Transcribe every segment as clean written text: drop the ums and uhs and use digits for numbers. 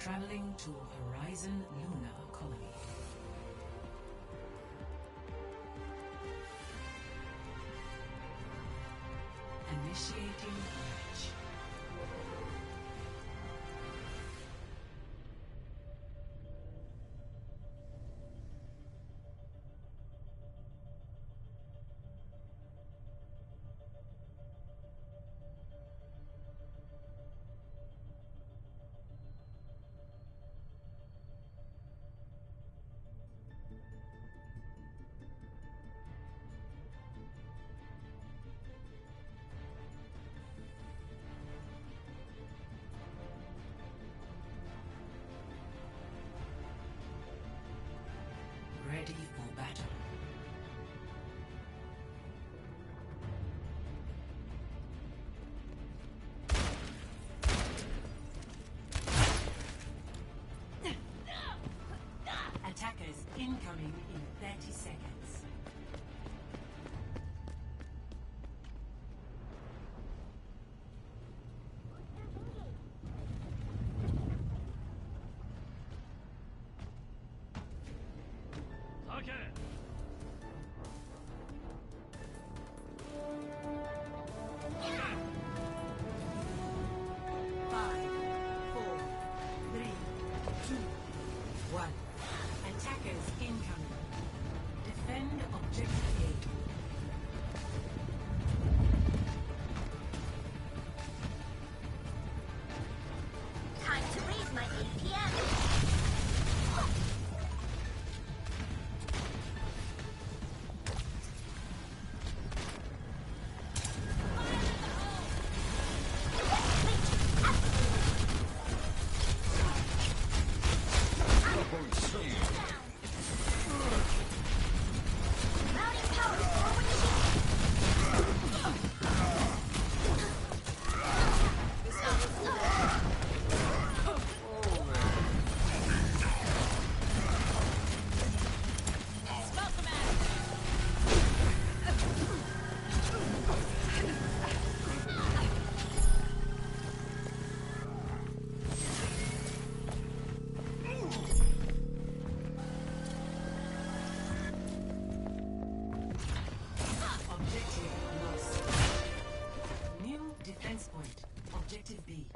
Traveling to Horizon Lunar Colony. Initiating bridge. Ready for battle. Attackers incoming in 30 seconds. Attackers incoming. Defend objective A. Time to raise my APM. Objective B.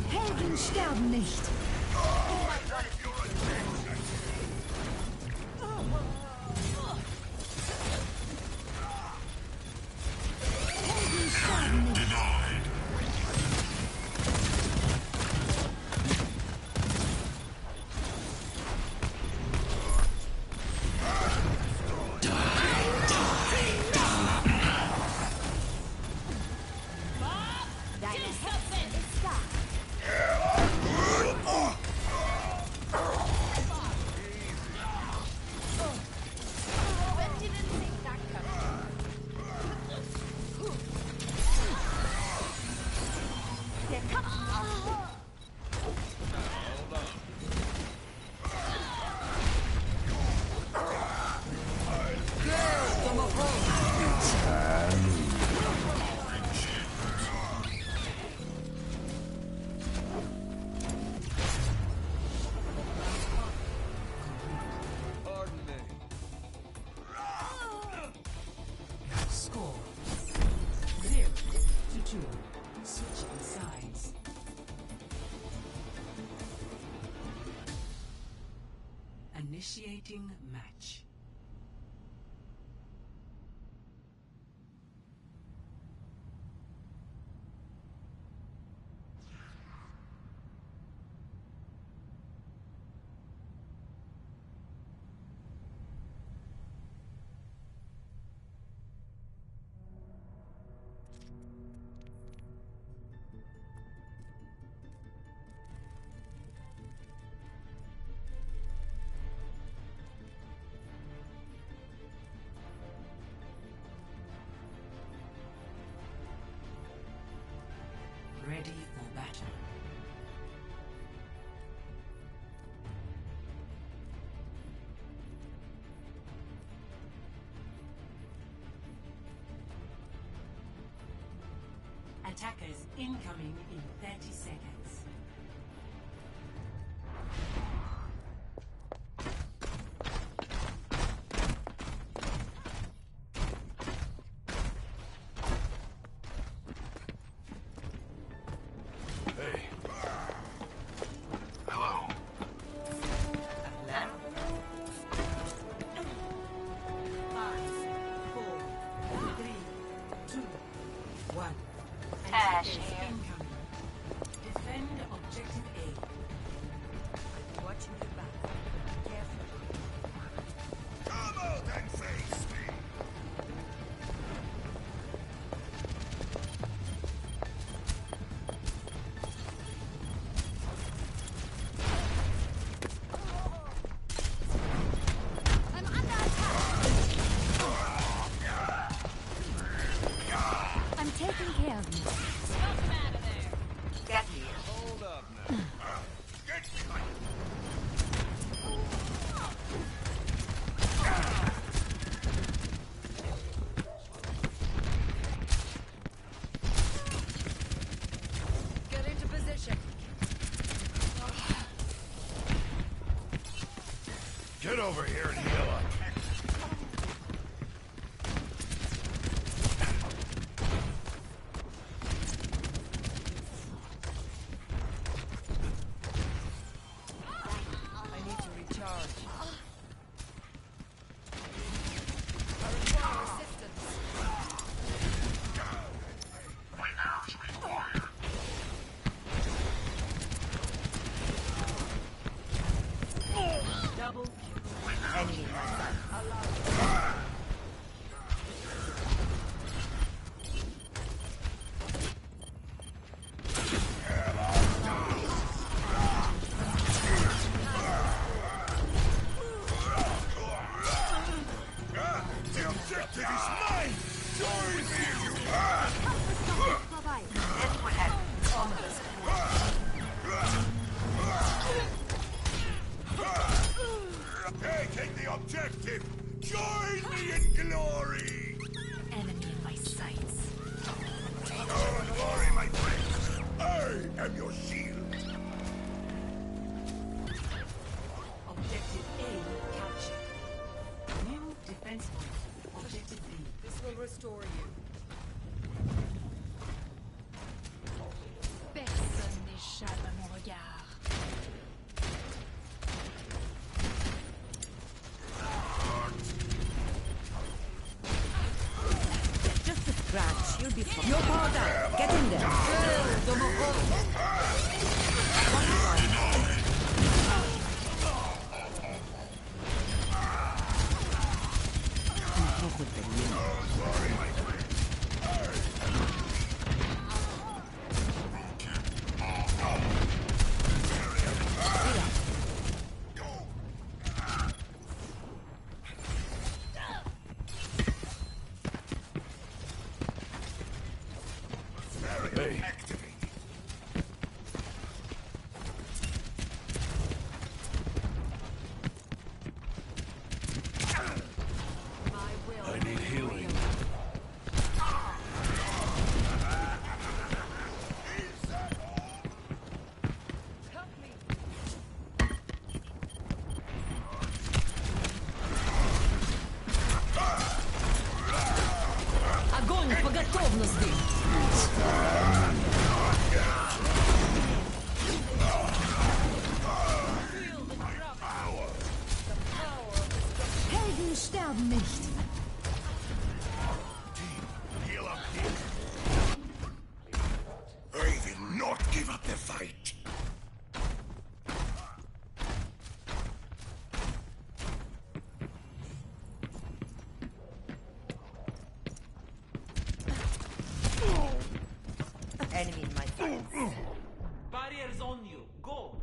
Helden sterben nicht. Helden sterben nicht. Deine Hexe ist da. Initiating match. Ready for battle. Attackers incoming in 30 seconds. Get over here and heal up. I need to recharge. I require assistance. Double Enemy outside. The objective is mine! Join me if you Hey, take the objective! Join me in glory! Enemy in my sights. Don't worry, my friends. I am your shield. Objective A captured. New defense point. Objective B. This will restore you. Personne n'échappe à mon regard. Just a scratch. You'll be fine. You're powered up. Get in there. Don't worry, my friends. Hey. Activate. I need healing. Help me. Огонь по готовности. Feel the drop. The Helden sterben nicht. Heal up here. I will not give up the fight. Enemy in my sights. Barriers on you. Go.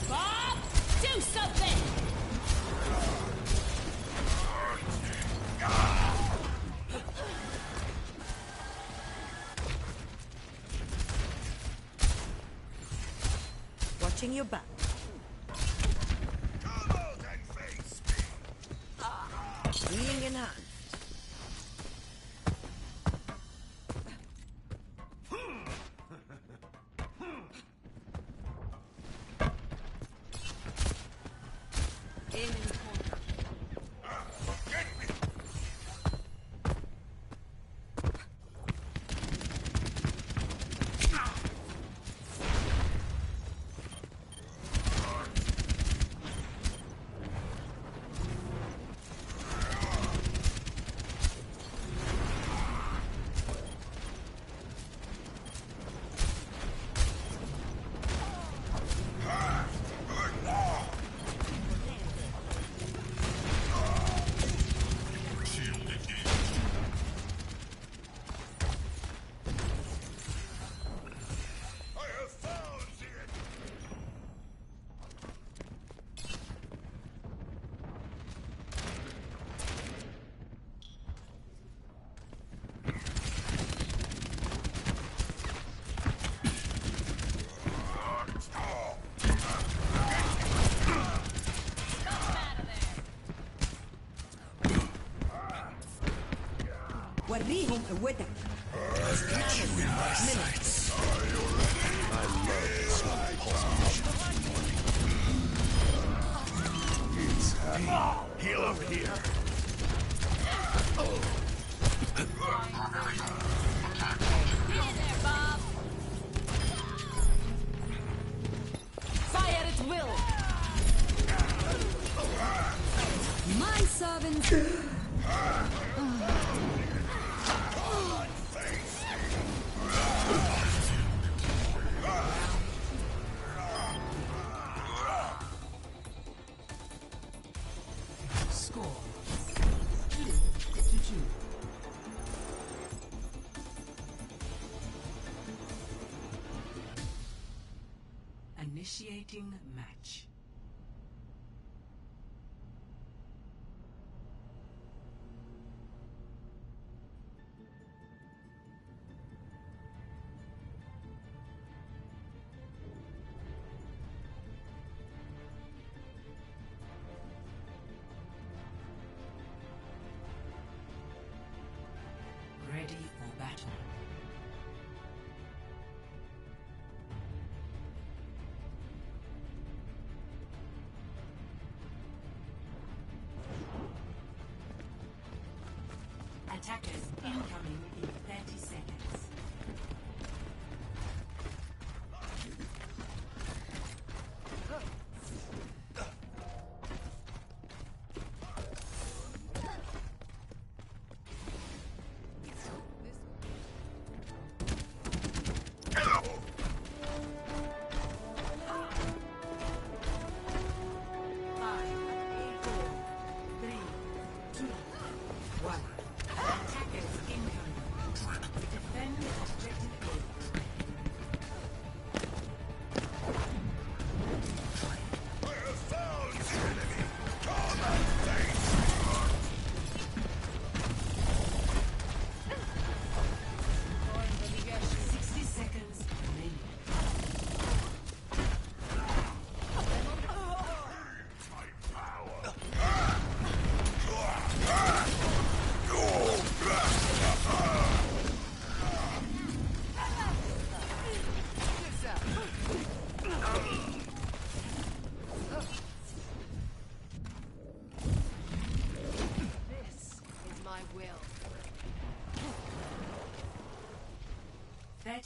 Bob, do something! Watching your back. Come out and face me. Healing in hand. Enemy corner. Get me. I have found the enemy. وريهم قوتك. Got you in my sights. Are you ready? I love this It's happy. Heal up here. Hey there, Bob! Fire at will! My servants. Score 2-2. Initiating match. Ready for battle. Attackers incoming in 30 seconds. Five, 4, 3, 2, 1. Attackers incoming. Defend objective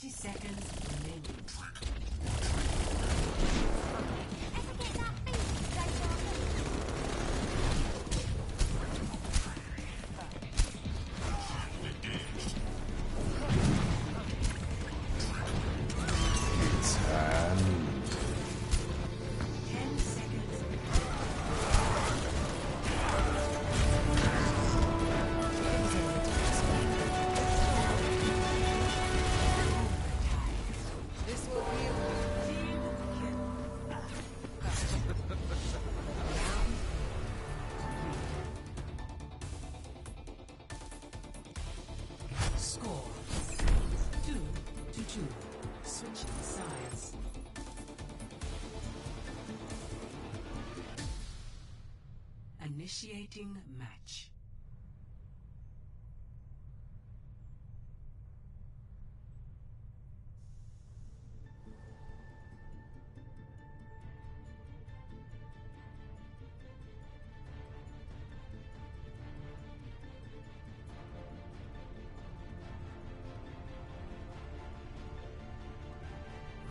30 seconds remaining. It's Hallucinogens. 10 seconds. This will heal Team kill. Score 2-2. Switching sides. Initiating match.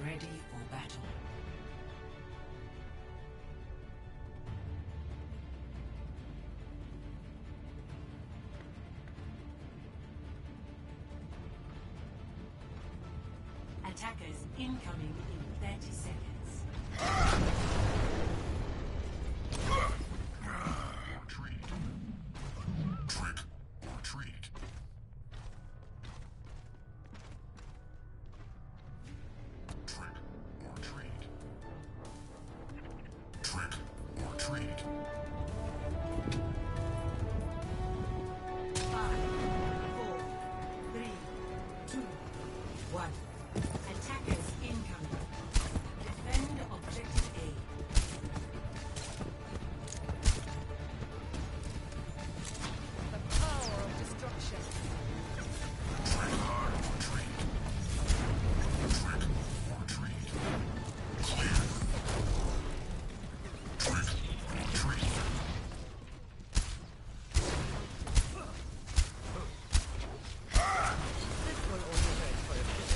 Ready for battle. Attackers incoming in 30 seconds. Retreat. Trick or treat. Trick or treat. Trick or treat. 5, 4, 3, 2, 1. Attackers incoming. Defend objective A. the power of destruction. Trick or treat. Trick or treat. Clear. Trick or treat. This will only hurt for a bit.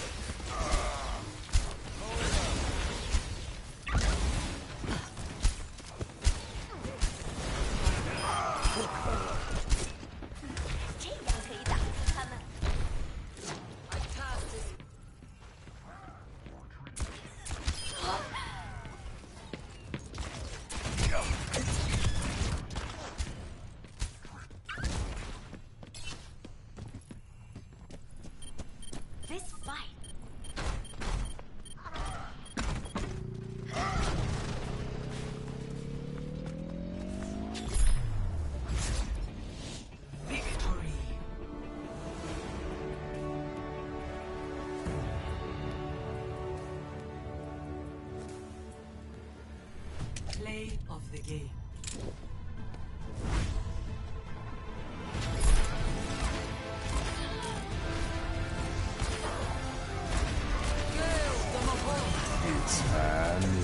My task is This fight. Victory. Play of the game. It's Hallucinogens.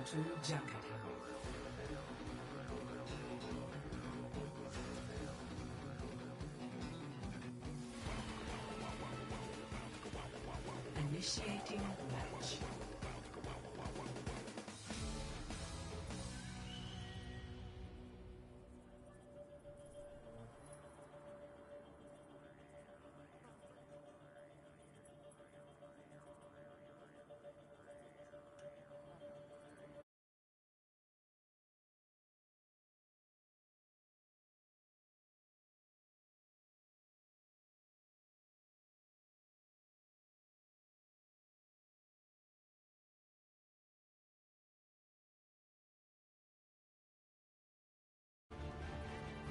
to Junkertown. Initiating match.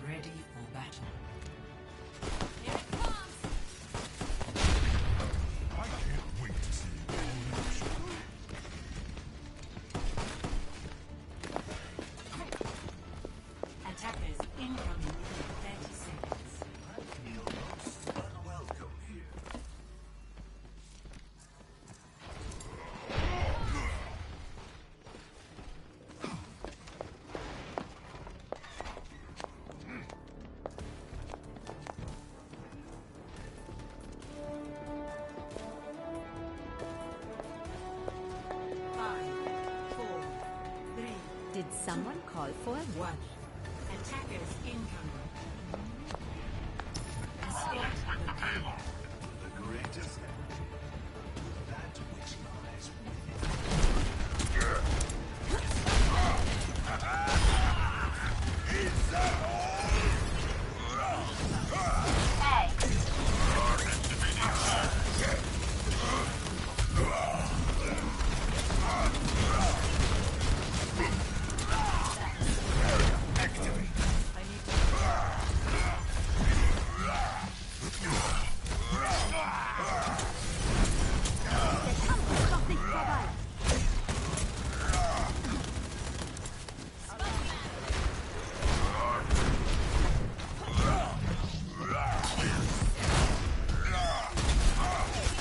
Ready for battle. Here it comes! I can't wait to see you all in action. Attackers incoming in 30 seconds. I feel most unwelcome here. Did someone call for a One. Attackers incoming. Escape the payload. The greatest enemy, that which lies within. Is that all? Activate.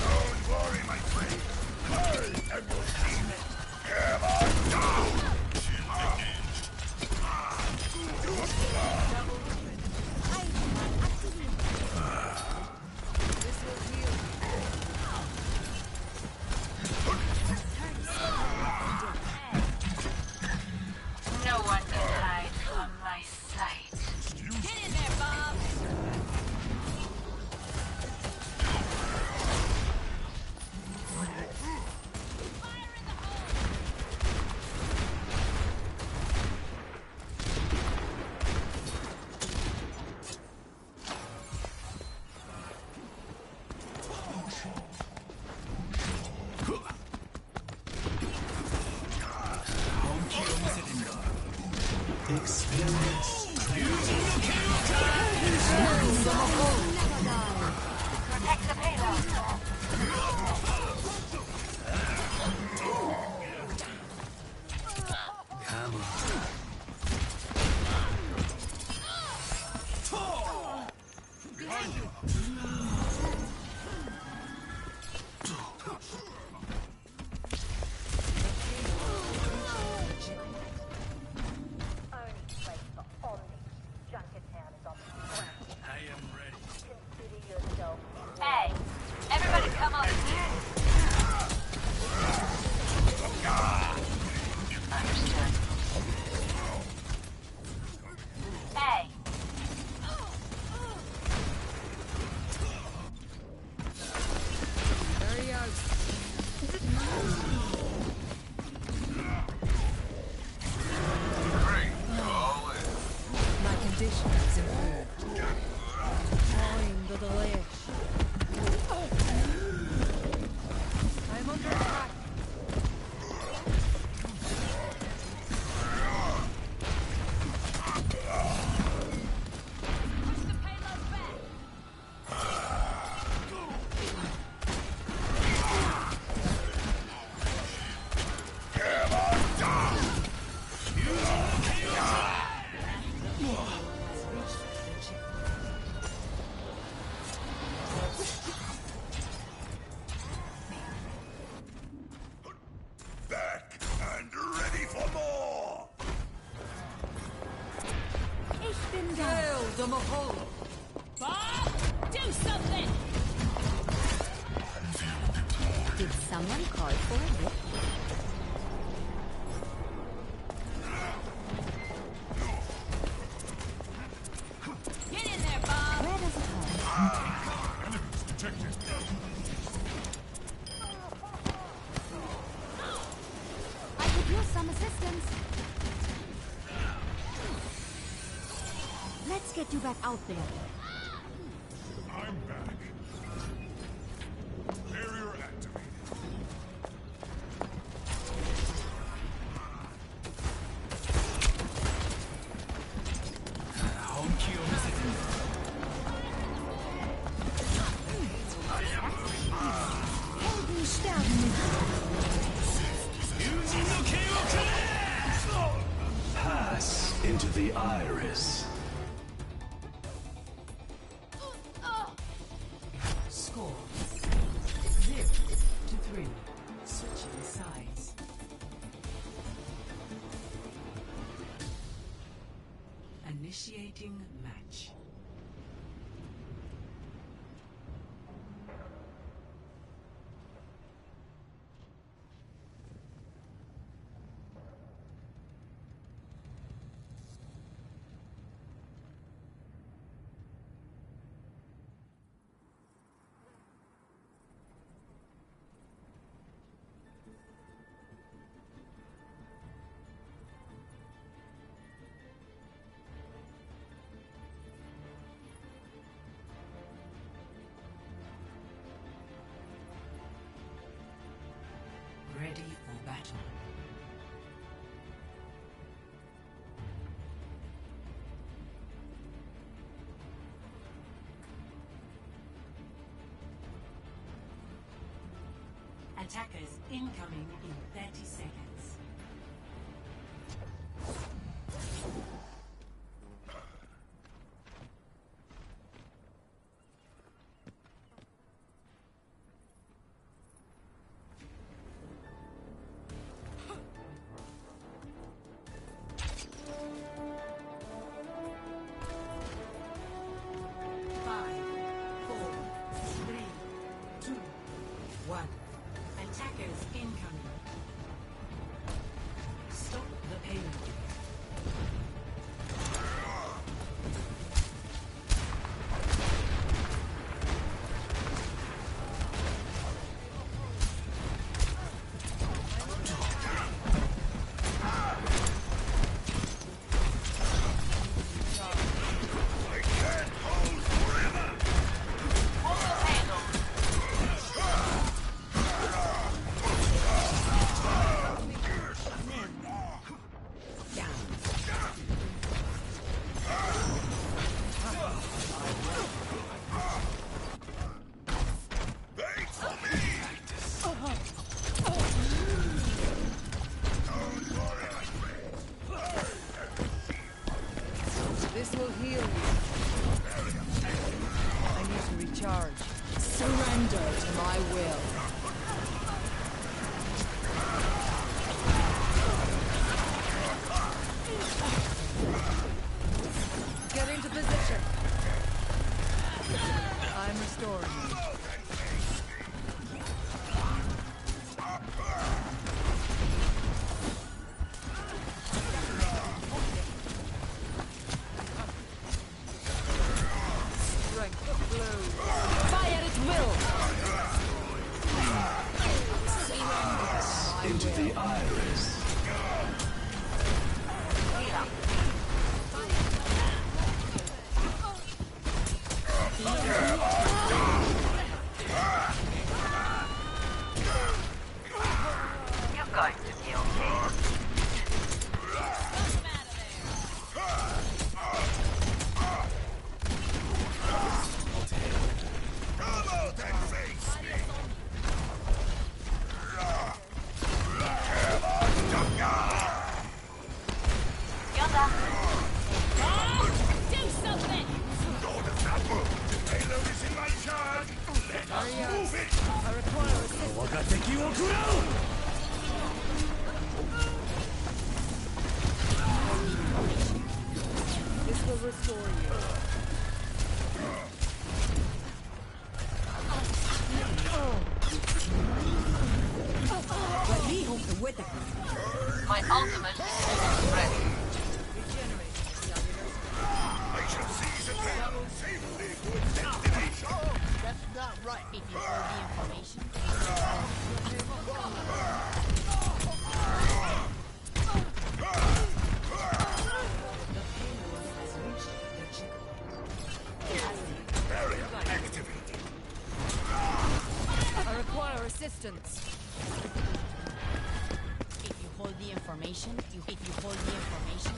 Don't worry, my friend. I am your teammate. Come on down. This will heal. No one can hide from my sight. Get in there, Bob! Fire in the hole! Protect the payload! Only place for Omni. Junkertown is on the ground. I am ready. Consider yourself. Hey, everybody come over here. Understood. Hey, Hurry out. My condition is improved. I'm the delish. I'm under attack. push the payload back. Spin down. Hail the Mahal! Bob, do something! Did someone call for a lift? Get in there, Bob! Where does it hurt? Enemies detected. I could use some assistance. Let's get you back out there. I'm back. Barrier activated. Helden sterben nicht. Pass into the iris. Score 0-3. Switching sides. Initiating match. Ready for battle. Attackers incoming in 30 seconds. Five, four, three, two, one. Attackers incoming. Stop the payload. I can't hold forever. Almost handled. Wait for me. Don't worry, my friend. This will heal you. I need to recharge. Surrender to my will. Get into position. I'm restoring you. Strength of blow. Fire at will. Into the iris. You're going to be okay. Come out and face me. Come on. will restore you. Let me hope the weather. My ultimate is ready. I shall seize the town safely to its destination. That's not right. If you hold the information, Barrier activated. I require assistance. if you hold the information, if you hold the information,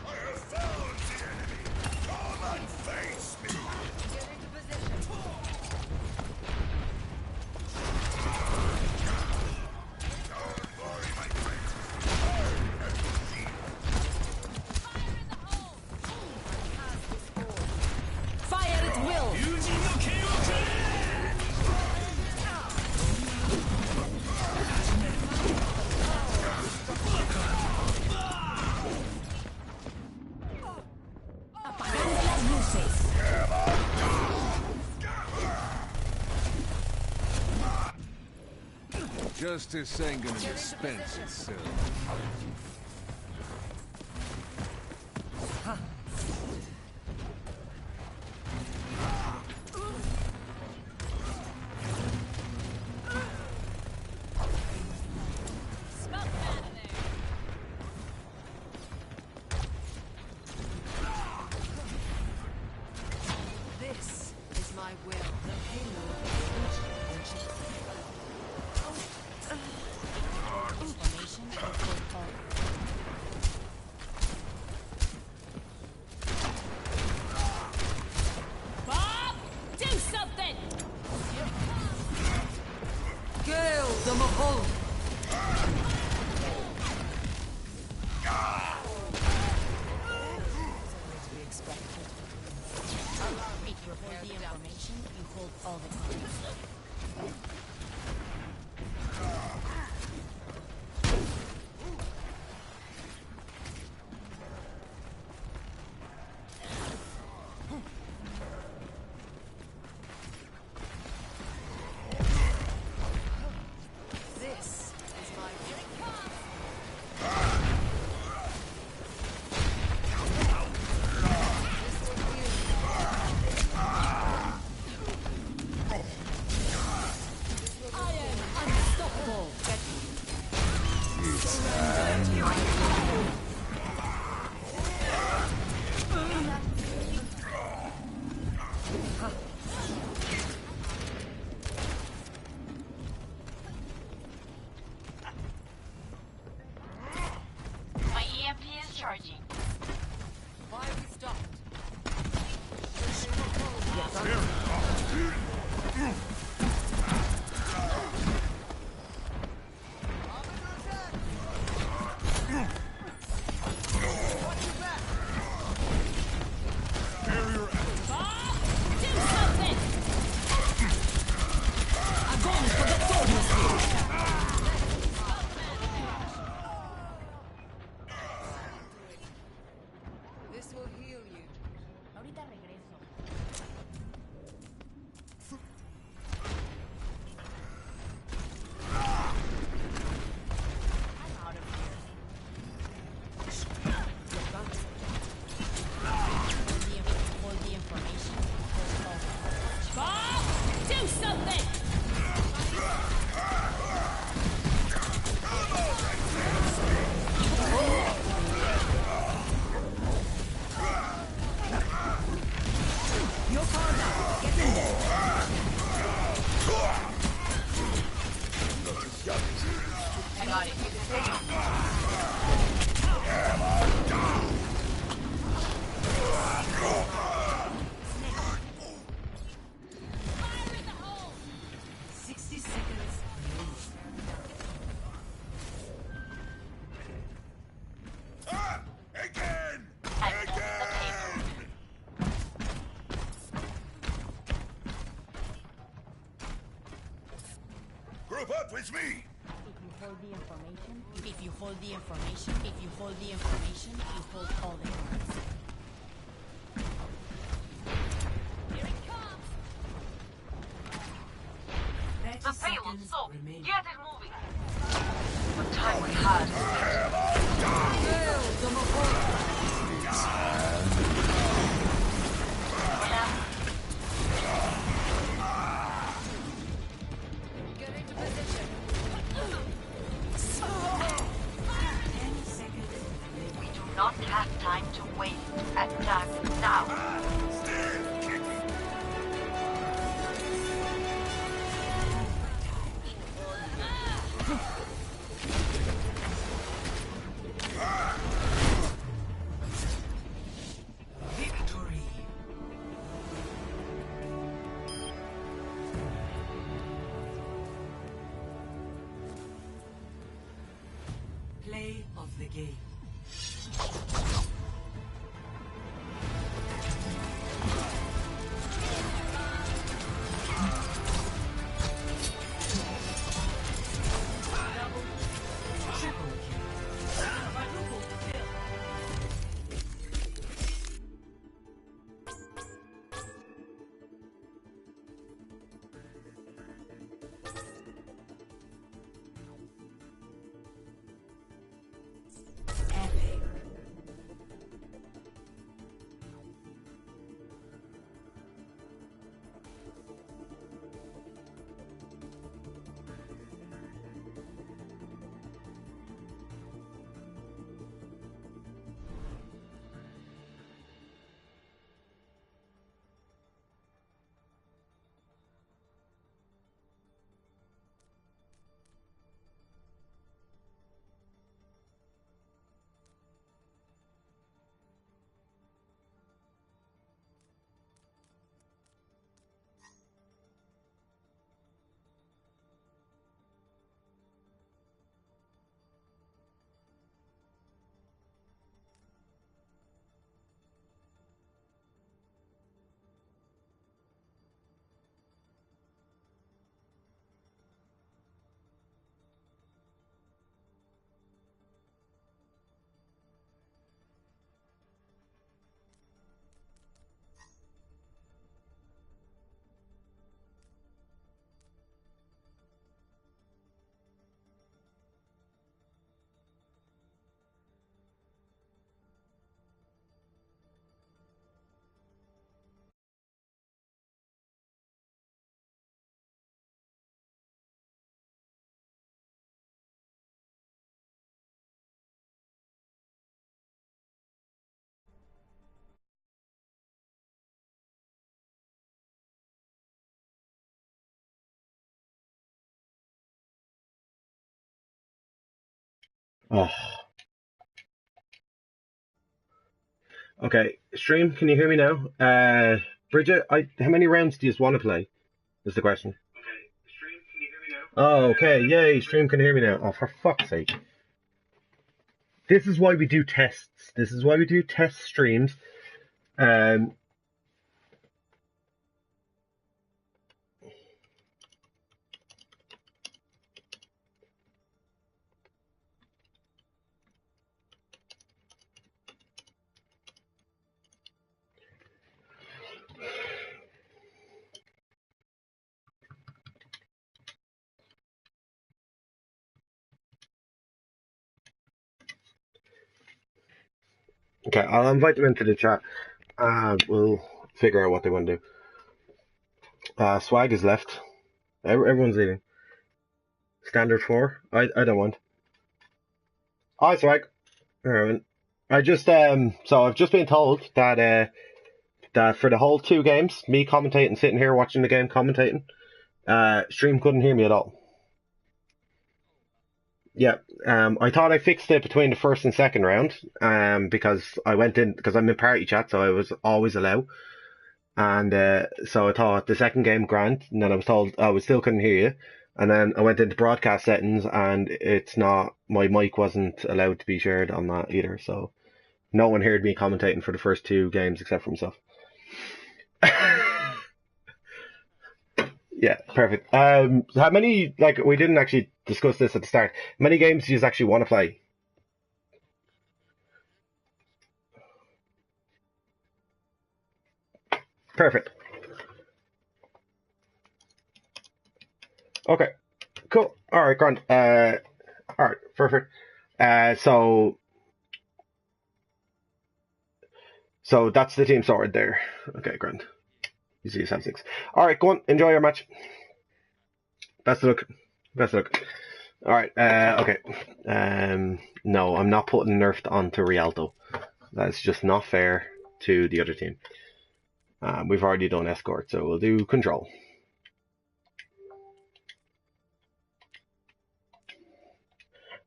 I have found the enemy. Come and face me. Get into position. Don't worry, my friend. I am your shield. Fire at will. Apagando las luces. Justice ain't gonna dispense itself. This is my will. information, or hold call. Bob, do something. Kill the Mahol. If you hold the information, you hold all the cards. This is my will. I am unstoppable. My EMP is charging. Why are we stopped? Barrier activated. Bob, do something. Огонь по готовности. This will heal you. Ahorita regreso. I'm out of here. Hold the information. Hold all the cards. Bob, do something. You're powered up. Get in there. I got it. Fire in the hole. 60 seconds. Ah! Again! I'm off the table. Group up with me! If you hold If you hold the information, you hold all the cards. Here it comes! The 30 payload seconds sold. remaining. Get it moving. What time we had? Get into position. 10 seconds remaining. We do not have time to wait. Attack now. Victory. Play of the game. Triple kill. Quadruple kill. Epic. Oh. Okay, stream, can you hear me now? Bridget, how many rounds do you want to play? Is the question. Okay, stream, can you hear me now? Oh, okay, yay, stream can hear me now. Oh, for fuck's sake. This is why we do tests. This is why we do test streams. Okay, I'll invite them into the chat. We'll figure out what they want to do. Swag is left. Everyone's leaving. Standard 4. I don't want. Hi, Swag. Alright. I just so I've just been told that that for the whole 2 games, me commentating, sitting here watching the game, commentating, stream couldn't hear me at all. Yeah, I thought I fixed it between the first and second round, because I went in, because I'm in party chat, so I was always allowed. And so I thought the second game grand, and then I was told I still couldn't hear you. And then I went into broadcast settings, and it's not, my mic wasn't allowed to be shared on that either, so no one heard me commentating for the first 2 games except for myself. Yeah, perfect. How many, like, we didn't actually discussed this at the start. Many games you just actually want to play. Perfect. Okay. Cool. Alright, grand. Alright, perfect. So that's the team sorted there. Okay, grand. You see, you have 6. Alright, go on. Enjoy your match. Best of luck. Best of luck. Alright, okay. No, I'm not putting Nerfed onto Rialto. That's just not fair to the other team. We've already done Escort, so we'll do Control.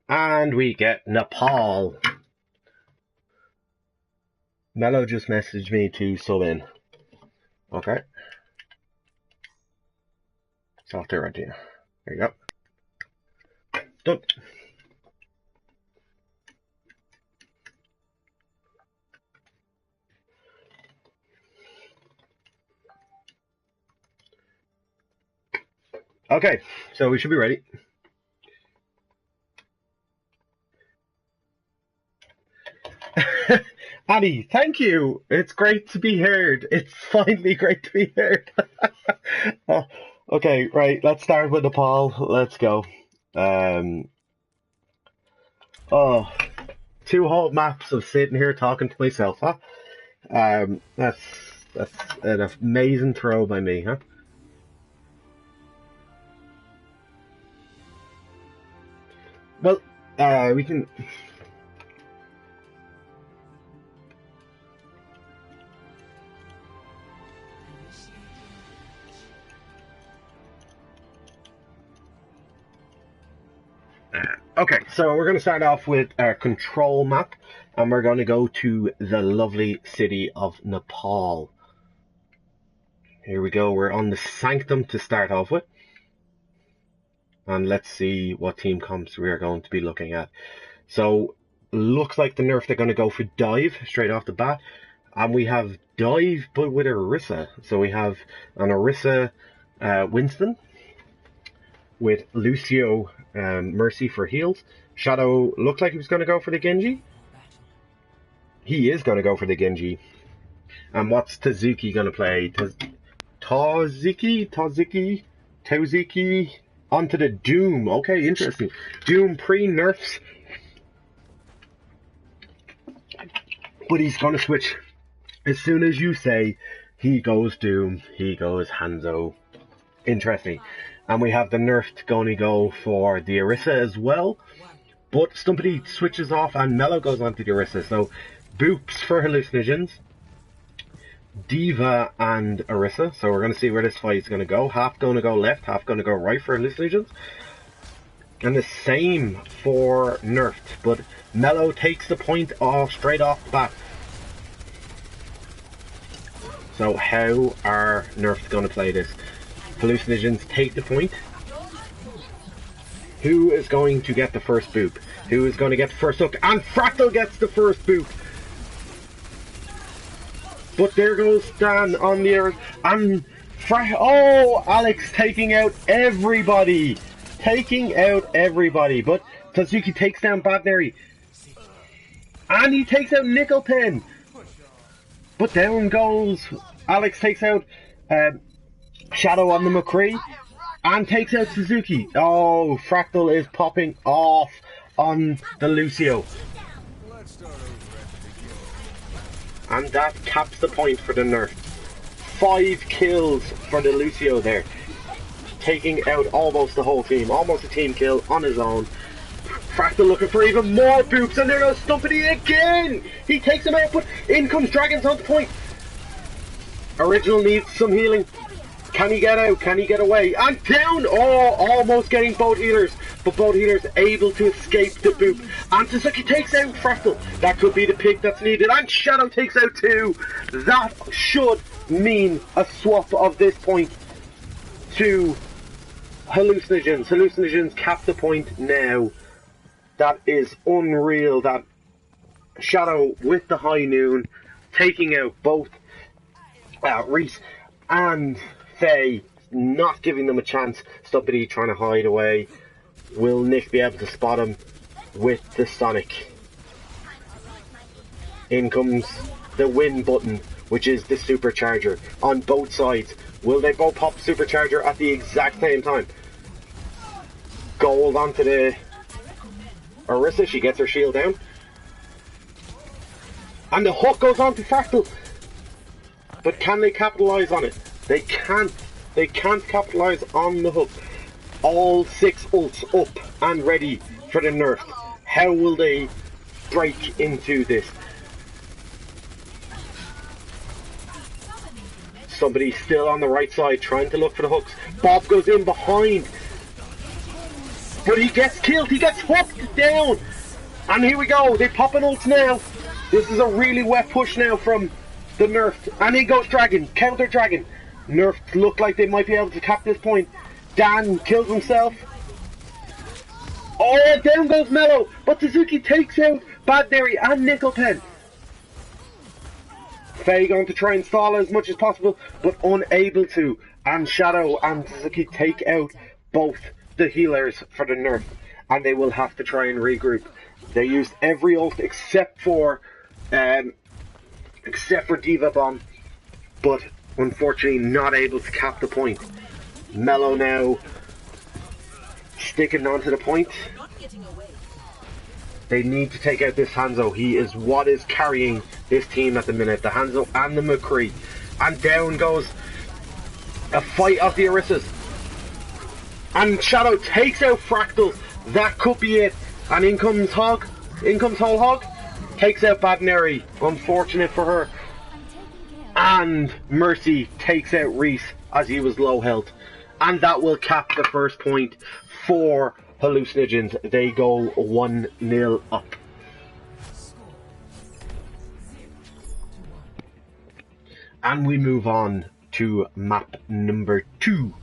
And we get Nepal. Mello just messaged me to sub in. Okay. Software right here. There you go. Done. Okay, so we should be ready. Annie, thank you. It's great to be heard. It's finally great to be heard. Okay, right. Let's start with Nepal. Let's go. Oh, 2 whole maps of sitting here talking to myself, huh? That's an amazing throw by me, huh? Well, we can. Okay, so we're going to start off with our control map, and we're going to go to the lovely city of Nepal. Here we go, we're on the Sanctum to start off with. And let's see what team comps we are going to be looking at. So, looks like the Nerf, they're going to go for Dive straight off the bat. And we have Dive, but with Orisa. So we have an Orisa Winston with Lucio Mercy for heals. Shadow looked like he was going to go for the Genji. He is going to go for the Genji. And what's Tazuki going to play? Tazuki? Onto the Doom. Okay, interesting. Doom pre-nerfs. But he's going to switch. As soon as you say he goes Doom, he goes Hanzo. Interesting. And we have the Nerfed going to go for the Orisa as well. But Stumpity switches off and Mello goes onto the Orisa. So, Boops for Hallucinogens. Diva and Orisa. So we're going to see where this fight is going to go. Half going to go left, half going to go right for Hallucinogens. And the same for Nerfed. But Mello takes the point off straight off the bat. So how are Nerfed going to play this? Hallucinogens take the point. Who is going to get the first boop? Who is going to get the first hook? And Fractal gets the first boop. But there goes Stan on the air. And oh, Alex taking out everybody. Taking out everybody. But Tazuki takes down Badneri. And he takes out Nickelpin. But down goes Alex, takes out Shadow on the McCree. And takes out Suzuki. Oh, Fractal is popping off on the Lucio. And that caps the point for the Nerf. 5 kills for the Lucio there. Taking out almost the whole team. Almost a team kill on his own. Fractal looking for even more boops. And there goes Stumpity again. He takes him out, but in comes Dragons on the point. Original needs some healing. Can he get out? Can he get away? And down! Oh, almost getting both healers. But both healers able to escape the boop. And Suzuki takes out Fractal. That could be the pick that's needed. And Shadow takes out 2. That should mean a swap of this point to Hallucinogens. Hallucinogens cap the point now. That is unreal. That Shadow with the high noon taking out both Reese and Faye, not giving them a chance. Stumpity trying to hide away. Will Nick be able to spot him with the Sonic? In comes the win button, which is the supercharger on both sides. Will they both pop supercharger at the exact same time? Gold onto the Orisa, she gets her shield down. And the hook goes on to Fractal. But can they capitalize on it? They can't. They can't capitalize on the hook. All 6 ults up and ready for the nerf. How will they break into this? Somebody still on the right side trying to look for the hooks. Bob goes in behind. But he gets killed. He gets hooked down. And here we go. They pop an ult now. This is a really wet push now from the nerfed. And in goes Dragon. Counter Dragon. Nerfed look like they might be able to cap this point. Dan kills himself. Oh, down goes Mello. But Suzuki takes out Bad Berry and Nickel Pen. Faye going to try and stall as much as possible, but unable to. And Shadow and Suzuki take out both the healers for the nerf. And they will have to try and regroup. They used every ult except for Diva Bomb. But unfortunately not able to cap the point. Mello now sticking onto the point. They need to take out this Hanzo. He is what is carrying this team at the minute. The Hanzo and the McCree. And down goes a fight of the Orisas. And Shadow takes out Fractal. That could be it. And in comes Hog. In comes Whole Hog. Takes out Badneri. Unfortunate for her. And Mercy takes out Reese as he was low health. And that will cap the first point for Hallucinogens. They go 1-0 up. And we move on to map number 2.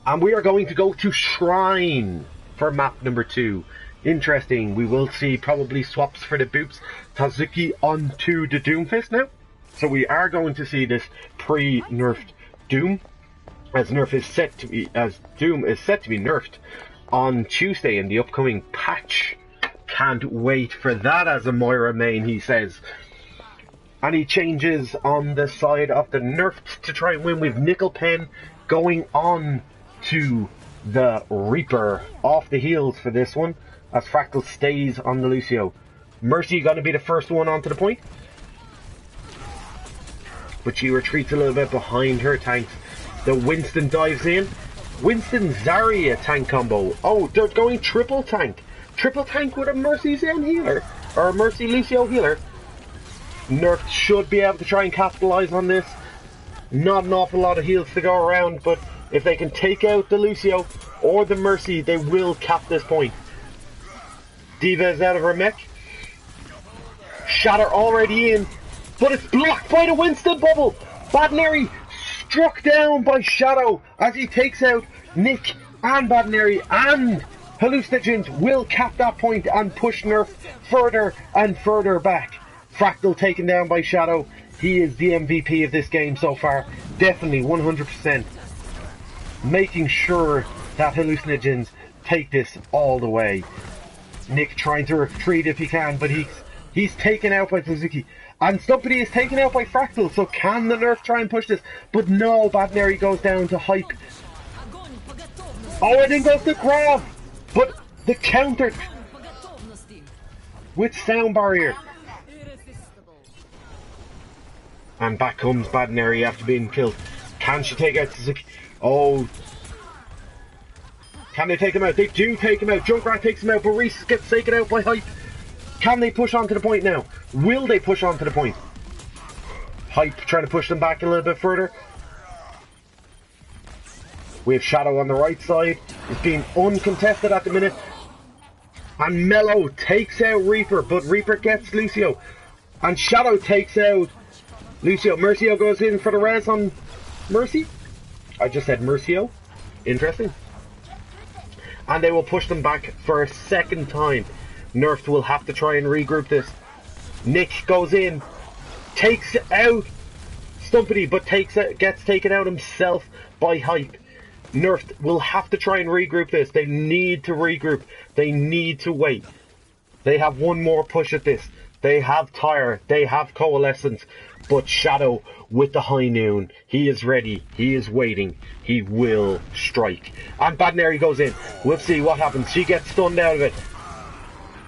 And we are going to go to Shrine for map number 2. Interesting, we will see probably swaps for the boots. Tazuki onto the Doomfist now. So we are going to see this pre-nerfed Doom. As Doom is set to be nerfed on Tuesday in the upcoming patch. Can't wait for that as a Moira main, he says. Any changes on the side of the nerfed to try and win with Nickel Pen going on to the Reaper off the heels for this one as Fractal stays on the Lucio. Mercy going to be the first one onto the point, but she retreats a little bit behind her tanks. The Winston dives in. Winston Zarya tank combo. Oh, they're going triple tank. Triple tank with a Mercy Zen healer. Or a Mercy Lucio healer. Nerf should be able to try and capitalize on this. Not an awful lot of heals to go around, but if they can take out the Lucio or the Mercy, they will cap this point. Diva is out of her mech. Shatter already in, but it's blocked by the Winston bubble. Badneri struck down by Shadow as he takes out Nick and Badneri, and Hallucinogens will cap that point and push Nerf further and further back. Fractal taken down by Shadow. He is the MVP of this game so far. Definitely 100%. Making sure that Hallucinogens take this all the way. Nick trying to retreat if he can, but he's taken out by Suzuki. And somebody is taken out by Fractal, so can the Nerf try and push this? But no, Badneri goes down to Hype. Oh, and then goes to Grab. But the counter with sound barrier. And back comes Badneri after being killed. Can she take out Suzuki? Oh. Can they take him out? They do take him out. Junkrat takes him out, but Reese gets taken out by Hype. Can they push on to the point now? Will they push on to the point? Hype trying to push them back a little bit further. We have Shadow on the right side. It's being uncontested at the minute. And Mello takes out Reaper, but Reaper gets Lucio. And Shadow takes out Lucio. Mercio goes in for the res on Mercy. I just said Mercio. Interesting. And they will push them back for a second time. Nerfed will have to try and regroup this. Nick goes in, takes out Stumpity, but gets taken out himself by Hype. Nerfed will have to try and regroup this. They need to regroup. They need to wait. They have one more push at this. They have Tire. They have Coalescence. But Shadow with the High Noon. He is ready. He is waiting. He will strike. And Badneri goes in. We'll see what happens. She gets stunned out of it.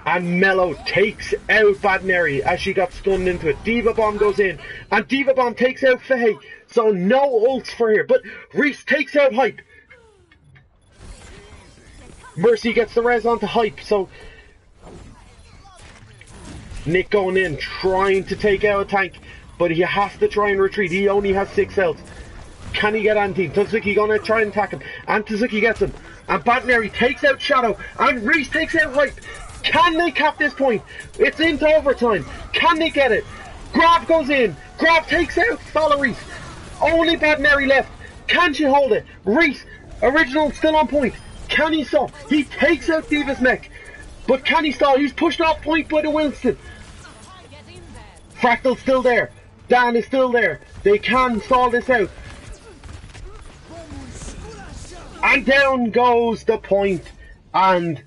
And Mello takes out Badneri as she got stunned into it. Diva Bomb goes in. And Diva Bomb takes out Faye. So no ults for here. But Reese takes out Hype. Mercy gets the res onto Hype. So Nick going in, trying to take out a tank. But he has to try and retreat. He only has 6 health. Can he get Anti? Tsuzuki gonna try and attack him. And Tsuzuki gets him. And Badneri takes out Shadow. And Reese takes out Hype. Can they cap this point? It's into overtime. Can they get it? Grab goes in. Grab takes out Reese. Only Badneri left. Can she hold it? Reese, original still on point. Can he stall? He takes out Diva's mech. But can he stall? He's pushed off point by the Winston. Fractal's still there. Dan is still there. They can stall this out. And down goes the point. And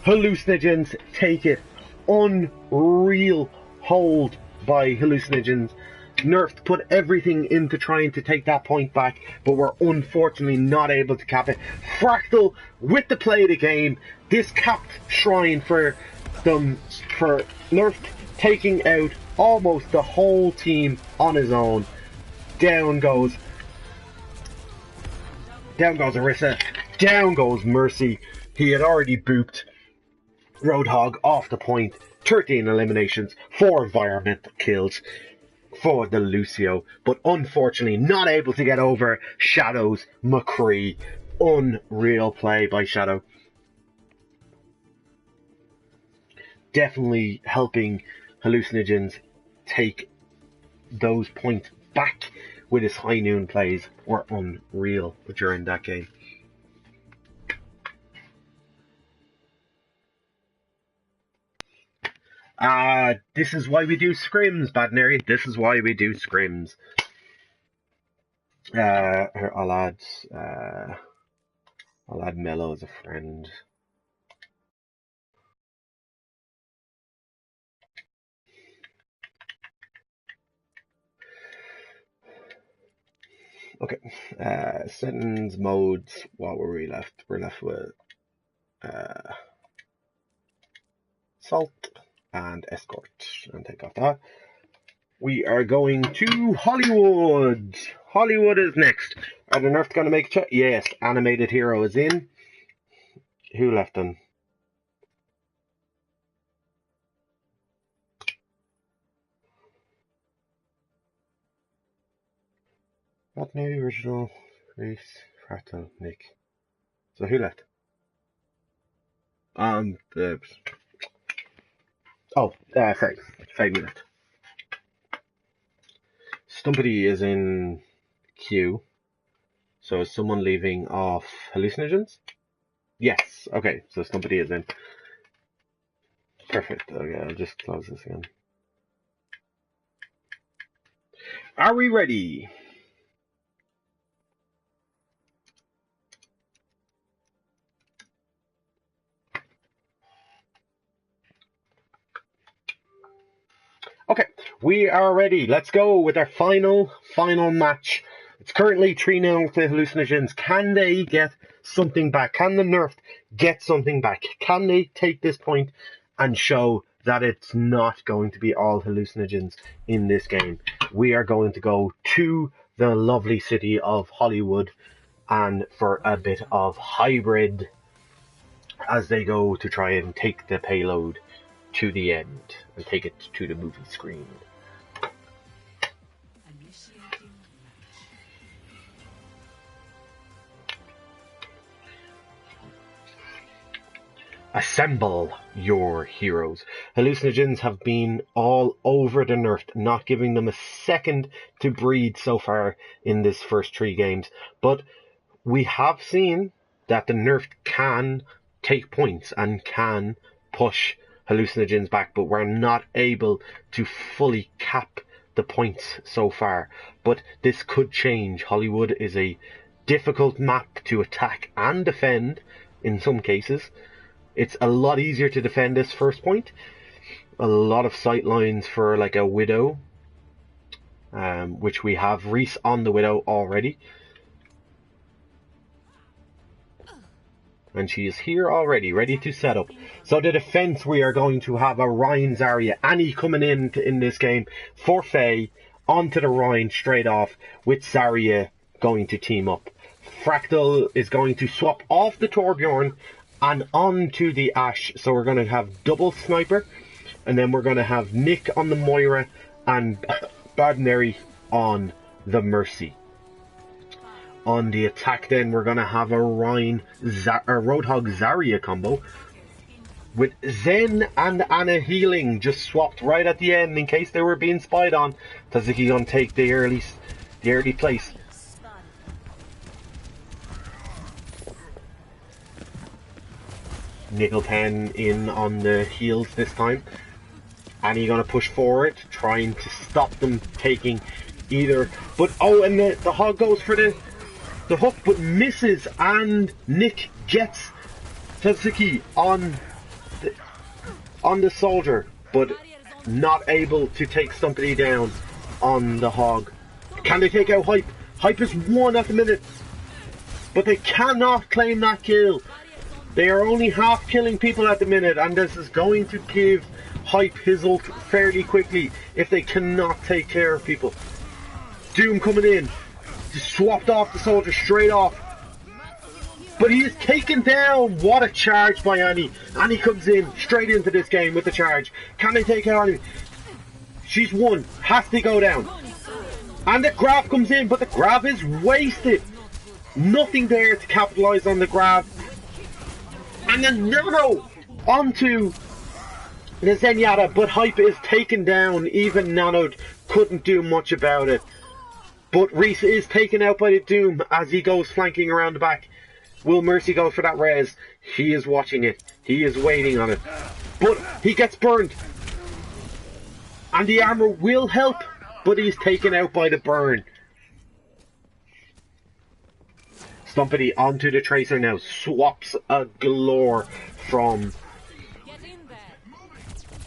Hallucinogens take it. Unreal hold by Hallucinogens. Nerfed put everything into trying to take that point back, but were unfortunately not able to cap it. Fractal with the play of the game. This capped Shrine for them, for Nerfed taking out almost the whole team on his own. Down goes Orisa. Down goes Mercy. He had already booped Roadhog off the point. 13 eliminations, 4 environmental kills for the Lucio, but unfortunately not able to get over Shadow's McCree. Unreal play by Shadow. Definitely helping Hallucinogens take those points back with his High Noon plays were unreal during that game. This is why we do scrims, Badneri. This is why we do scrims. Here, I'll add Mello as a friend. Okay, settings, modes, what were we left? We're left with Salt and Escort, and take off that. We are going to Hollywood. Hollywood is next. Are the Nerfed going to make a check? Yes, Animated Hero is in. Who left them? What new original? Reese, Fractal, Nick. So who left? Faye left. Stumpity is in queue. So is someone leaving off Hallucinogens? Yes. Okay, so Stumpity is in. Perfect. Okay, I'll just close this again. Are we ready? Okay, we are ready. Let's go with our final match. It's currently 3-0 to Hallucinogens. Can they get something back? Can the Nerfed get something back? Can they take this point and show that it's not going to be all Hallucinogens in this game? We are going to go to the lovely city of Hollywood and for a bit of hybrid as they go to try and take the payload to the end and take it to the movie screen. Assemble your heroes. Hallucinogens have been all over the Nerfed, not giving them a second to breathe so far in this first 3 games. But we have seen that the Nerfed can take points and can push Hallucinogens back, but we're not able to fully cap the points so far. But this could change. Hollywood is a difficult map to attack and defend in some cases. It's a lot easier to defend this first point. A lot of sight lines for like a Widow, which we have Reese on the Widow already. And she is here already, ready to set up. So the defense, we are going to have a Ryan Zarya. Annie coming in this game for Faye, onto the Ryan straight off, with Zarya going to team up. Fractal is going to swap off the Torbjorn and onto the Ashe. So we're going to have double sniper, and then we're going to have Nick on the Moira and Badneri on the Mercy. On the attack then, we're going to have a Roadhog Zarya combo with Zen and Anna healing, just swapped right at the end in case they were being spied on. Tzatziki going to take the early place. Nickel 10 in on the heals this time. Annie going to push forward, trying to stop them taking either. But oh, and the Hog goes for the hook, but misses, and Nick gets Tzatziki on the soldier, but not able to take somebody down on the Hog. Can they take out Hype? Hype is 1 at the minute, but they cannot claim that kill. They are only half killing people at the minute, and this is going to give Hype his ult fairly quickly if they cannot take care of people. Doom coming in, just swapped off the soldier straight off, but he is taken down. What a charge by Annie. Annie comes in straight into this game with the charge. Can they take out Annie? She's won, has to go down, and the grab comes in, but the grab is wasted. Nothing there to capitalize on the grab. And then Nano onto the Zenyatta, but Hype is taken down. Even Nano couldn't do much about it. But Reese is taken out by the Doom as he goes flanking around the back. Will Mercy go for that res? He is watching it. He is waiting on it. But he gets burned. And the armor will help, but he's taken out by the burn. Stumpity onto the Tracer now. Swaps a galore from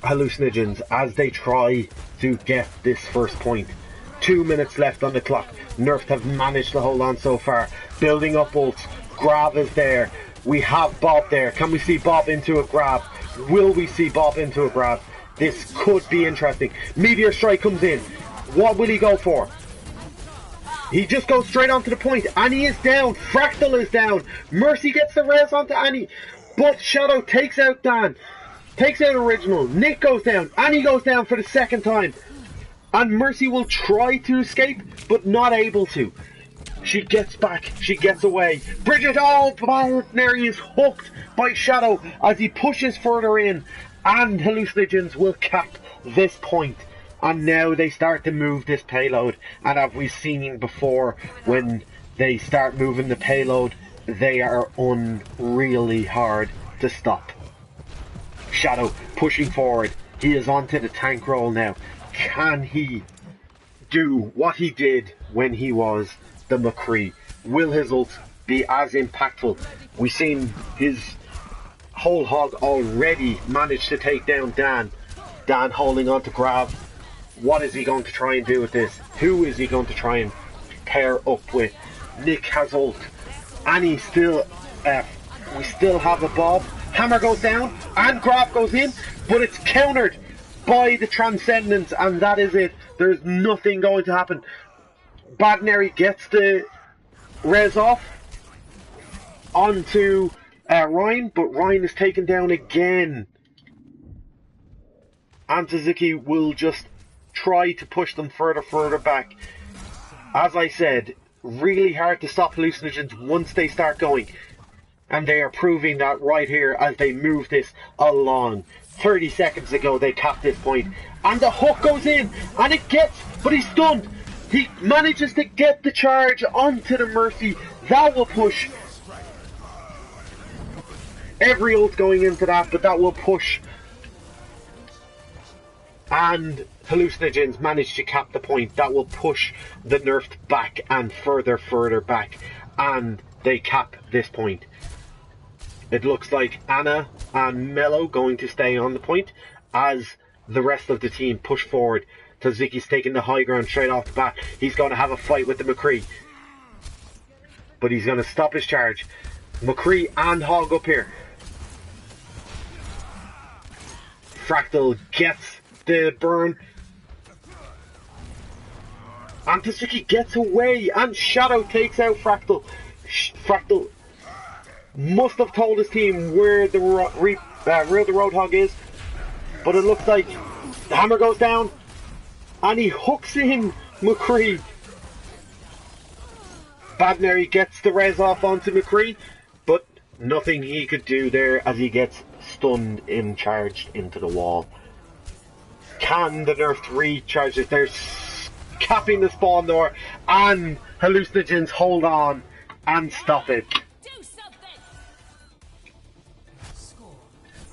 Hallucinogens as they try to get this first point. 2 minutes left on the clock. Nerfed have managed to hold on so far. Building up ults. Grav is there. We have Bob there. Can we see Bob into a grab? Will we see Bob into a grab? This could be interesting. Meteor Strike comes in. What will he go for? He just goes straight onto the point. Annie is down. Fractal is down. Mercy gets the res onto Annie. But Shadow takes out Dan. Takes out Original. Nick goes down. Annie goes down for the second time. And Mercy will try to escape, but not able to. She gets back. She gets away. Bridget, oh, Binary is hooked by Shadow as he pushes further in. And Hallucinogens will cap this point. And now they start to move this payload. And as we've seen before, when they start moving the payload, they are unreally hard to stop. Shadow pushing forward. He is onto the tank roll now. Can he do what he did when he was the McCree? Will his ult be as impactful? We've seen his whole Hog already manage to take down Dan. Dan holding on to grab. What is he going to try and do with this? Who is he going to try and pair up with? Nick has ult. Annie still, we still have a Bob. Hammer goes down and grab goes in, but it's countered by the Transcendence, and that is it. There's nothing going to happen. Badneri gets the res off onto Ryan, but Ryan is taken down again. And Tzatziki will just try to push them further back. As I said, really hard to stop Hallucinogens once they start going. And they are proving that right here as they move this along. 30 seconds ago they capped this point. And the hook goes in. And it gets, but he's stunned. He manages to get the charge onto the Mercy. That will push. Every ult going into that, but that will push. And Hallucinogens managed to cap the point. That will push the Nerfed back and further back. and they cap this point. It looks like Anna and Mello going to stay on the point as the rest of the team push forward. Tzatzik's taking the high ground straight off the bat. He's going to have a fight with the McCree, but he's going to stop his charge. McCree and Hog up here. Fractal gets the burn. And Tzatziki gets away, and Shadow takes out Fractal. Fractal must have told his team where the Roadhog is, but it looks like the hammer goes down, and he hooks in McCree. Badneri gets the res off onto McCree, but nothing he could do there as he gets stunned and charged into the wall. Can the Nerfed recharge it? They're capping the spawn door, and Hallucinogens hold on and stop it.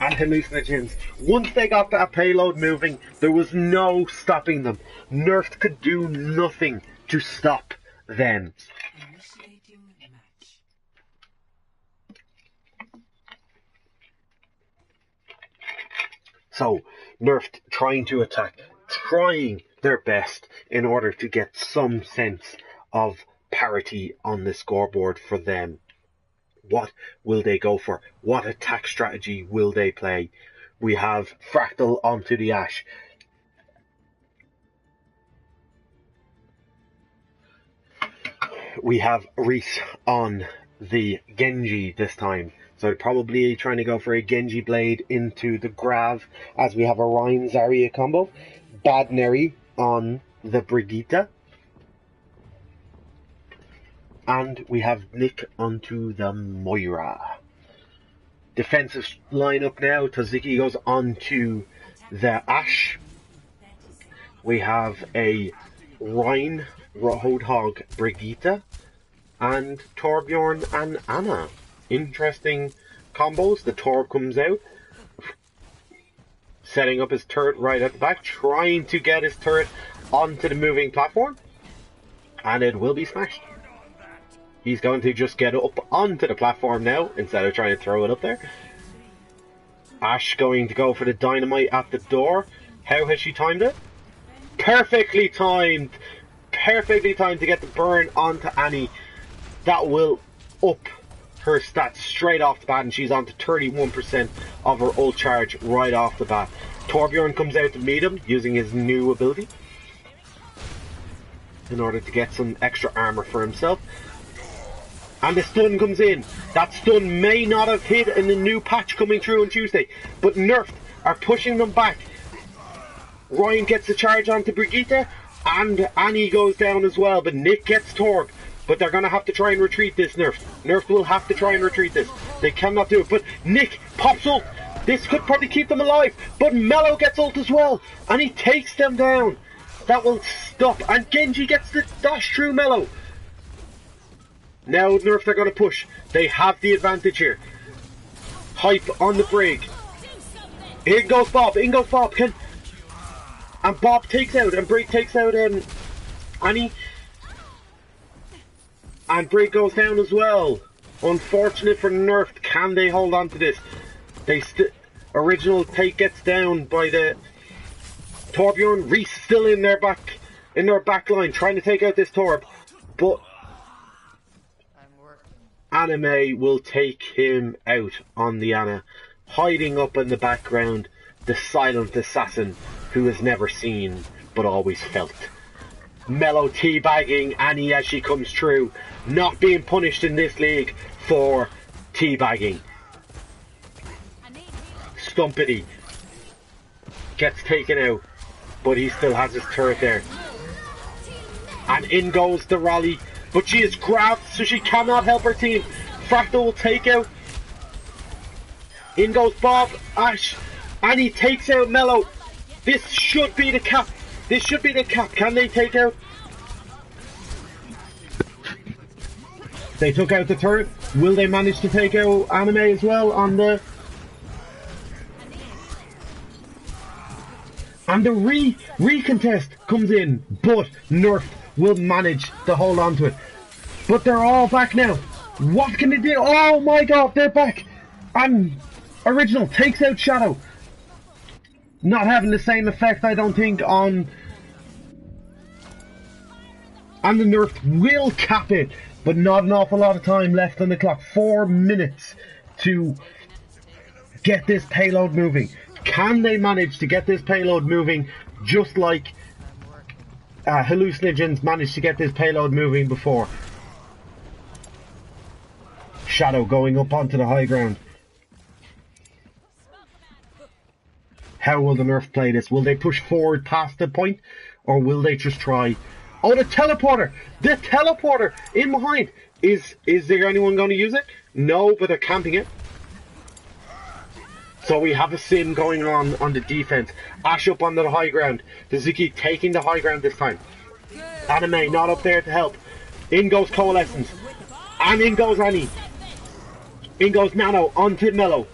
And Hallucinogens, once they got that payload moving, there was no stopping them. Nerfed could do nothing to stop them. Initiating match. So, Nerfed trying to attack, trying their best in order to get some sense of parity on the scoreboard for them. What will they go for? What attack strategy will they play? We have Fractal onto the Ash. We have Reese on the Genji this time. So they're probably trying to go for a Genji Blade into the Grav as we have a Ryan Zarya combo. Badneri on the Brigitte. And we have Nick onto the Moira. Defensive lineup now. Tzatziki goes onto the Ash. We have a Rhine, Roadhog, Brigitte, and Torbjorn and Anna. Interesting combos. The Torb comes out, setting up his turret right at the back, trying to get his turret onto the moving platform, and it will be smashed. He's going to just get up onto the platform now, instead of trying to throw it up there. Ash going to go for the dynamite at the door. How has she timed it? Perfectly timed! Perfectly timed to get the burn onto Annie. That will up her stats straight off the bat, and she's on to 31% of her ult charge right off the bat. Torbjorn comes out to meet him using his new ability in order to get some extra armor for himself. And the stun comes in. That stun may not have hit in the new patch coming through on Tuesday, but Nerfed are pushing them back. Ryan gets the charge onto Brigitte, and Annie goes down as well, but Nick gets Torb. But they're going to have to try and retreat this, Nerfed. Nerfed will have to try and retreat this. They cannot do it, but Nick pops ult. This could probably keep them alive, but Mello gets ult as well, and he takes them down. That will stop, and Genji gets the dash through Mello. Now Nerfed are going to push. They have the advantage here. Hype on the brig. In goes Bob. In goes Bob. And Bob takes out. And Brig takes out Annie. And Brig goes down as well. Unfortunate for Nerfed. Can they hold on to this? Original take gets down by the Torbjorn. Reese still in their back line, trying to take out this Torb. But Anime will take him out on the Anna, hiding up in the background, the silent assassin who is never seen but always felt. Mellow teabagging Annie as she comes through, not being punished in this league for teabagging. Stumpity gets taken out, but he still has his turret there. And in goes the rally. But she is grabbed, so she cannot help her team. Fractal will take out. In goes Bob. Ash. And he takes out Mello. This should be the cap. This should be the cap. Can they take out? They took out the turret. Will they manage to take out Anime as well on the... And the recontest comes in, but Nerfed will manage to hold on to it. But they're all back now. What can they do? Oh my god, they're back. And Original takes out Shadow. Not having the same effect, I don't think, on the Nerfed. Will cap it, but not an awful lot of time left on the clock. 4 minutes to get this payload moving. Can they manage to get this payload moving just like Hallucinogens managed to get this payload moving before? Shadow going up onto the high ground. How will the Nerf play this? Will they push forward past the point, or will they just try? Oh, the teleporter! The teleporter in behind. Is there anyone going to use it? No, but they're camping it. So we have a sim going on the defense. Ash up onto the high ground. Suzuki taking the high ground this time. Anime not up there to help. In goes Coalescence. And in goes Annie. In goes Nano onto Mello.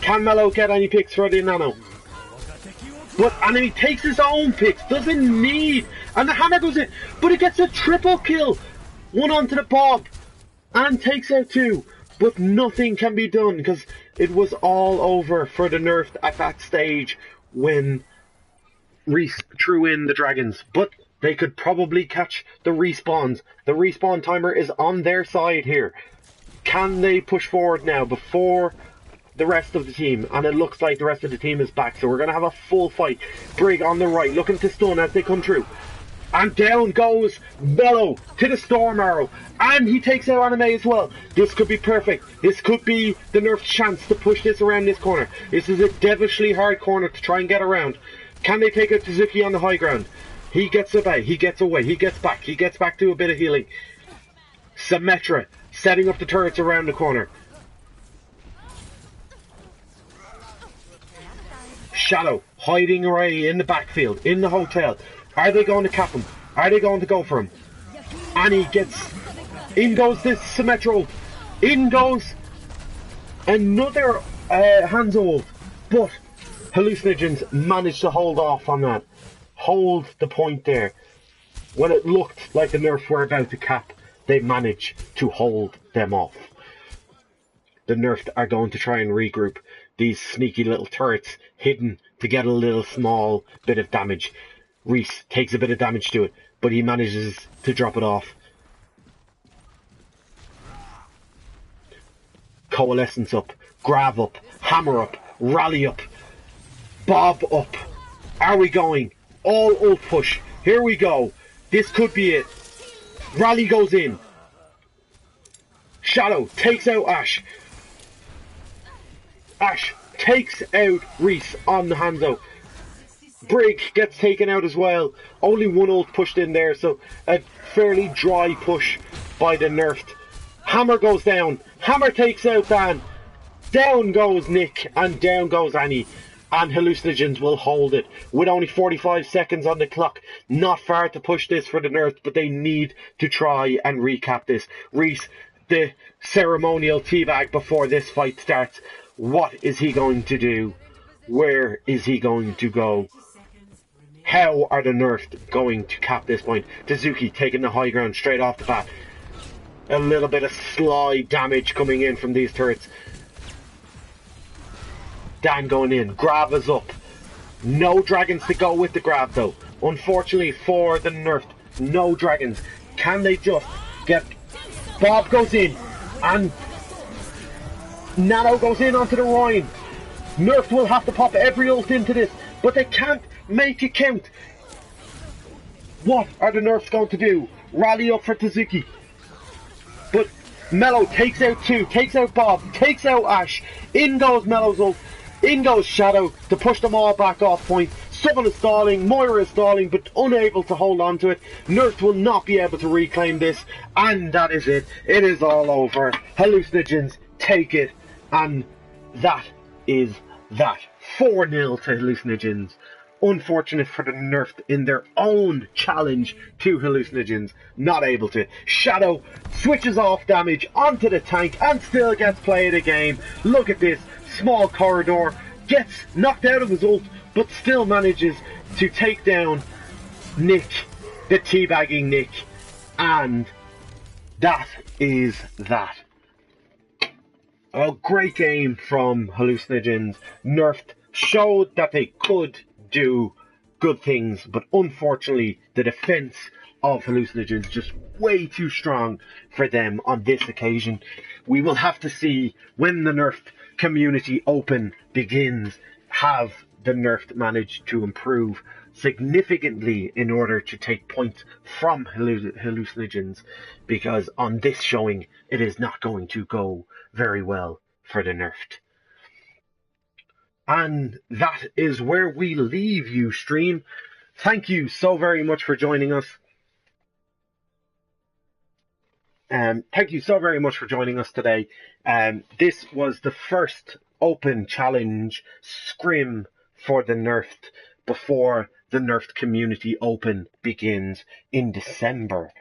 Can Mello get any picks for the Nano? But Anime takes his own picks. Doesn't need. And the hammer goes in. But it gets a triple kill. One onto the Bob. And takes out 2. But nothing can be done because it was all over for the Nerfed at that stage when Reese threw in the dragons. But they could probably catch the respawns. The respawn timer is on their side here. Can they push forward now before the rest of the team? And it looks like the rest of the team is back. So we're going to have a full fight. Brig on the right looking to stun as they come through. And down goes Mello to the Storm Arrow. And he takes out Anime as well. This could be perfect. This could be the Nerf's chance to push this around this corner. This is a devilishly hard corner to try and get around. Can they take out Suzuki on the high ground? He gets away. He gets away. He gets back. He gets back to a bit of healing. Symmetra setting up the turrets around the corner. Shadow hiding away in the backfield, in the hotel. Are they going to cap him? Are they going to go for him? Annie gets... In goes this Symmetro. In goes another Hanzo ult. But Hallucinogens managed to hold off on that. Hold the point there. When it looked like the Nerf were about to cap, they managed to hold them off. The Nerfed are going to try and regroup. These sneaky little turrets hidden to get a little small bit of damage. Reese takes a bit of damage to it, but he manages to drop it off. Coalescence up, Grav up, Hammer up, Rally up, Bob up. Are we going? All ult push. Here we go. This could be it. Rally goes in. Shadow takes out Ash. Ash takes out Reese on the Hanzo. Brig gets taken out as well. Only one ult pushed in there, so a fairly dry push by the Nerfed. Hammer goes down. Hammer takes out Dan. Down goes Nick, and down goes Annie. And Hallucinogens will hold it with only 45 seconds on the clock. Not far to push this for the Nerfed, but they need to try and recap this. Reese, the ceremonial teabag before this fight starts. What is he going to do? Where is he going to go? How are the Nerfed going to cap this point? Suzuki taking the high ground straight off the bat. A little bit of sly damage coming in from these turrets. Dan going in. Grav is up. No dragons to go with the grab though. Unfortunately for the Nerfed, no dragons. Can they just get... Bob goes in. And Nano goes in onto the Rhine. Nerfed will have to pop every ult into this, but they can't make it count. What are the Nerfs going to do? Rally up for Suzuki. But Mello takes out 2, takes out Bob, takes out Ash. In goes Mello's ult. In goes Shadow to push them all back off point. Someone is stalling, Moira is stalling, but unable to hold on to it. Nerfed will not be able to reclaim this, and that is it. It is all over. Hallucinogens take it, and that is that. 4-0 to Hallucinogens. Unfortunate for the Nerfed in their own challenge to Hallucinogens. Not able to. Shadow switches off damage onto the tank and still gets played a game. Look at this. Small corridor. Gets knocked out of his ult, but still manages to take down Nick, the teabagging Nick, and that is that. A great game from Hallucinogens. Nerfed showed that they could do good things, but unfortunately the defense of Hallucinogens just way too strong for them on this occasion. We will have to see when the Nerfed Community Open begins, have the Nerfed managed to improve significantly in order to take points from Hallucinogens, because on this showing it is not going to go very well for the Nerfed. And that is where we leave you, stream. Thank you so very much for joining us. Thank you so very much for joining us today. This was the first open challenge scrim for the Nerfed before the Nerfed Community Open begins in December.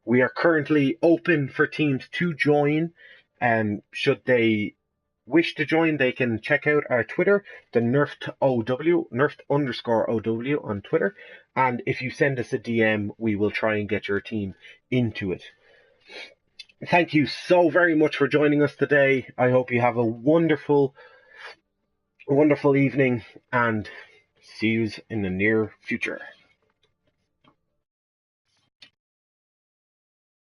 We are currently open for teams to join. Should they wish to join, they can check out our Twitter, the Nerfed OW, Nerfed_OW on Twitter. And if you send us a DM, we will try and get your team into it. Thank you so very much for joining us today. I hope you have a wonderful evening, and see you in the near future.